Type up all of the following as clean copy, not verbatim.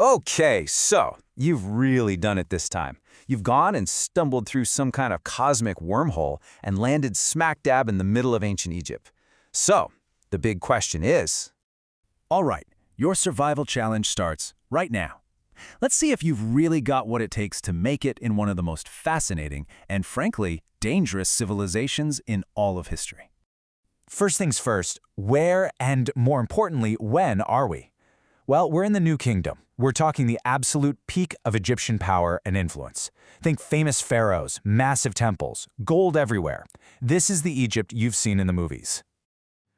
Okay, so you've really done it this time. You've gone and stumbled through some kind of cosmic wormhole and landed smack dab in the middle of ancient Egypt. So, the big question is, All right, your survival challenge starts right now. Let's see if you've really got what it takes to make it in one of the most fascinating and, frankly, dangerous civilizations in all of history. First things first, where and, more importantly, when are we? Well, we're in the New Kingdom. We're talking the absolute peak of Egyptian power and influence. Think famous pharaohs, massive temples, gold everywhere. This is the Egypt you've seen in the movies.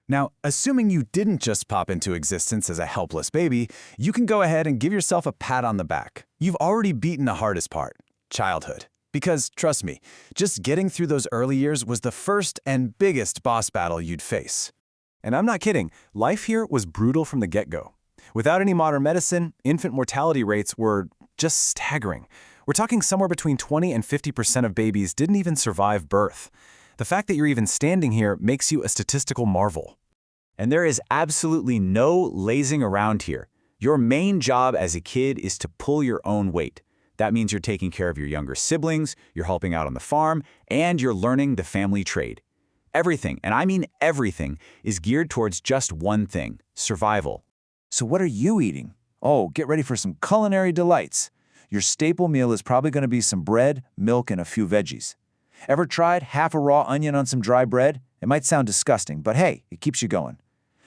Now, assuming you didn't just pop into existence as a helpless baby, you can go ahead and give yourself a pat on the back. You've already beaten the hardest part, childhood. Because, trust me, just getting through those early years was the first and biggest boss battle you'd face. And I'm not kidding, life here was brutal from the get-go. Without any modern medicine, infant mortality rates were just staggering. We're talking somewhere between 20 and 50% of babies didn't even survive birth. The fact that you're even standing here makes you a statistical marvel. and there is absolutely no lazing around here. Your main job as a kid is to pull your own weight. That means you're taking care of your younger siblings, you're helping out on the farm, and you're learning the family trade. Everything, and I mean everything, is geared towards just one thing: survival. So what are you eating? Oh, get ready for some culinary delights. Your staple meal is probably going to be some bread, milk, and a few veggies. Ever tried half a raw onion on some dry bread? It might sound disgusting, but hey, it keeps you going.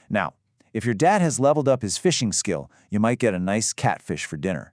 Now, if your dad has leveled up his fishing skill, you might get a nice catfish for dinner.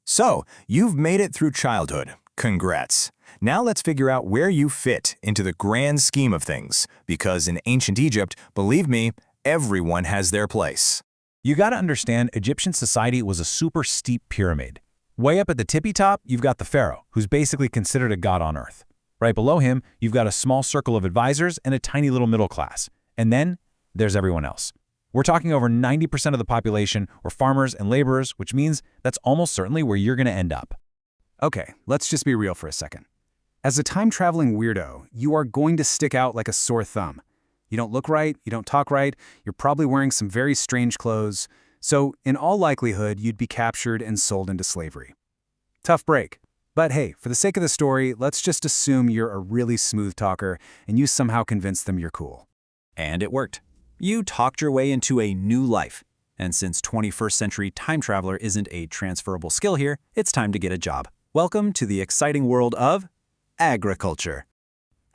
So, you've made it through childhood. Congrats. Now let's figure out where you fit into the grand scheme of things, because in ancient Egypt, believe me, everyone has their place. You gotta understand, Egyptian society was a super steep pyramid. Way up at the tippy top, you've got the pharaoh, who's basically considered a god on earth. Right below him, you've got a small circle of advisors and a tiny little middle class. And then, there's everyone else. We're talking over 90% of the population were farmers and laborers, which means that's almost certainly where you're gonna end up. Okay, let's just be real for a second. As a time-traveling weirdo, you are going to stick out like a sore thumb. You don't look right, you don't talk right, you're probably wearing some very strange clothes, so in all likelihood, you'd be captured and sold into slavery. Tough break. But hey, for the sake of the story, let's just assume you're a really smooth talker and you somehow convinced them you're cool. And it worked. You talked your way into a new life. And since 21st century time traveler isn't a transferable skill here, it's time to get a job. Welcome to the exciting world of agriculture.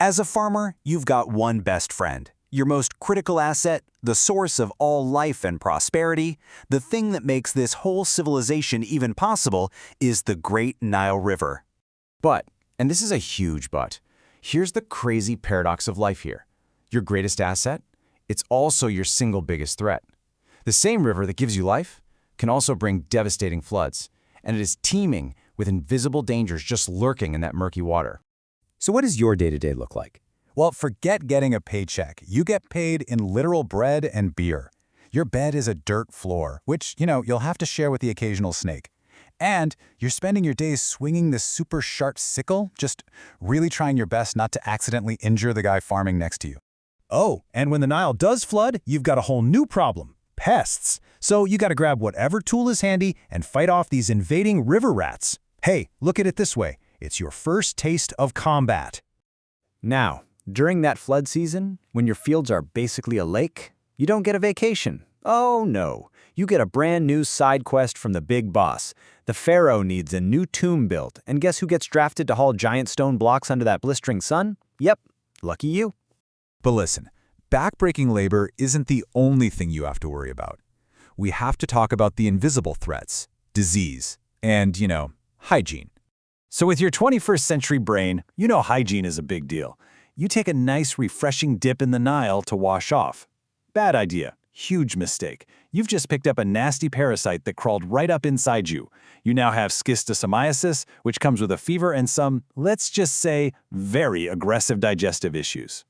As a farmer, you've got one best friend. Your most critical asset, the source of all life and prosperity, the thing that makes this whole civilization even possible, is the Great Nile River. But, and this is a huge but, here's the crazy paradox of life here. Your greatest asset? It's also your single biggest threat. The same river that gives you life can also bring devastating floods, and it is teeming with invisible dangers just lurking in that murky water. So what does your day-to-day look like? Well, forget getting a paycheck. You get paid in literal bread and beer. Your bed is a dirt floor, which, you'll have to share with the occasional snake. And you're spending your days swinging this super sharp sickle, just really trying your best not to accidentally injure the guy farming next to you. Oh, and when the Nile does flood, you've got a whole new problem: pests. So you got to grab whatever tool is handy and fight off these invading river rats. Hey, look at it this way. It's your first taste of combat. Now, during that flood season, when your fields are basically a lake, you don't get a vacation. Oh no, you get a brand new side quest from the big boss. The pharaoh needs a new tomb built, and guess who gets drafted to haul giant stone blocks under that blistering sun? Yep, lucky you. But listen, backbreaking labor isn't the only thing you have to worry about. We have to talk about the invisible threats: disease, and, hygiene. So with your 21st century brain, you know hygiene is a big deal. You take a nice, refreshing dip in the Nile to wash off. Bad idea. Huge mistake. You've just picked up a nasty parasite that crawled right up inside you. You now have schistosomiasis, which comes with a fever and some, let's just say, very aggressive digestive issues.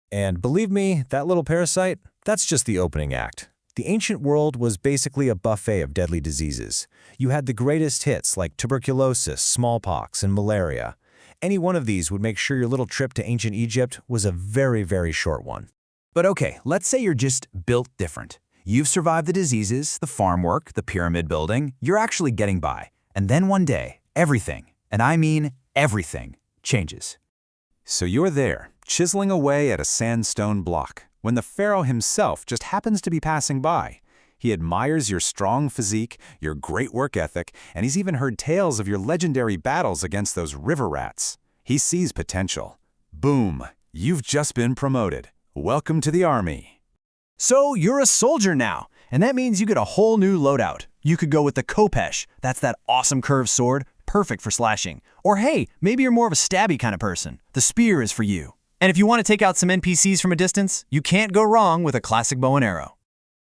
And believe me, that little parasite, that's just the opening act. The ancient world was basically a buffet of deadly diseases. You had the greatest hits like tuberculosis, smallpox, and malaria. Any one of these would make sure your little trip to ancient Egypt was a very, very short one. But okay, let's say you're just built different. You've survived the diseases, the farm work, the pyramid building. You're actually getting by. And then one day, everything, and I mean everything, changes. So you're there, chiseling away at a sandstone block, when the pharaoh himself just happens to be passing by. He admires your strong physique, your great work ethic, and he's even heard tales of your legendary battles against those river rats. He sees potential. Boom! You've just been promoted. Welcome to the army. So you're a soldier now, and that means you get a whole new loadout. You could go with the Khopesh. That's that awesome curved sword, perfect for slashing. Or hey, maybe you're more of a stabby kind of person. The spear is for you. And if you want to take out some NPCs from a distance, you can't go wrong with a classic bow and arrow.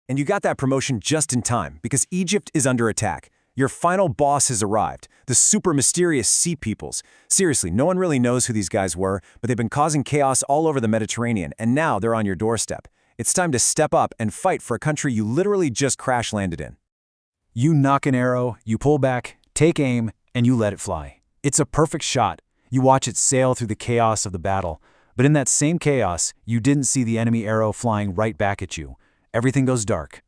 And you got that promotion just in time, because Egypt is under attack. Your final boss has arrived, the super mysterious Sea Peoples. Seriously, no one really knows who these guys were, but they've been causing chaos all over the Mediterranean, and now they're on your doorstep. It's time to step up and fight for a country you literally just crash-landed in. You knock an arrow, you pull back, take aim, and you let it fly. It's a perfect shot. You watch it sail through the chaos of the battle. But in that same chaos, you didn't see the enemy arrow flying right back at you. Everything goes dark.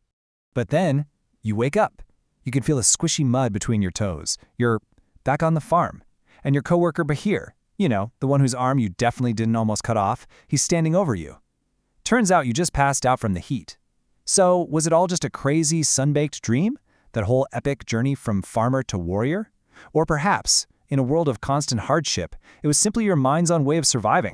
But then, you wake up. You can feel the squishy mud between your toes. You're back on the farm. And your coworker Bahir, the one whose arm you definitely didn't almost cut off, he's standing over you. Turns out you just passed out from the heat. So, was it all just a crazy, sun-baked dream? That whole epic journey from farmer to warrior? Or perhaps, in a world of constant hardship, it was simply your mind's own way of surviving.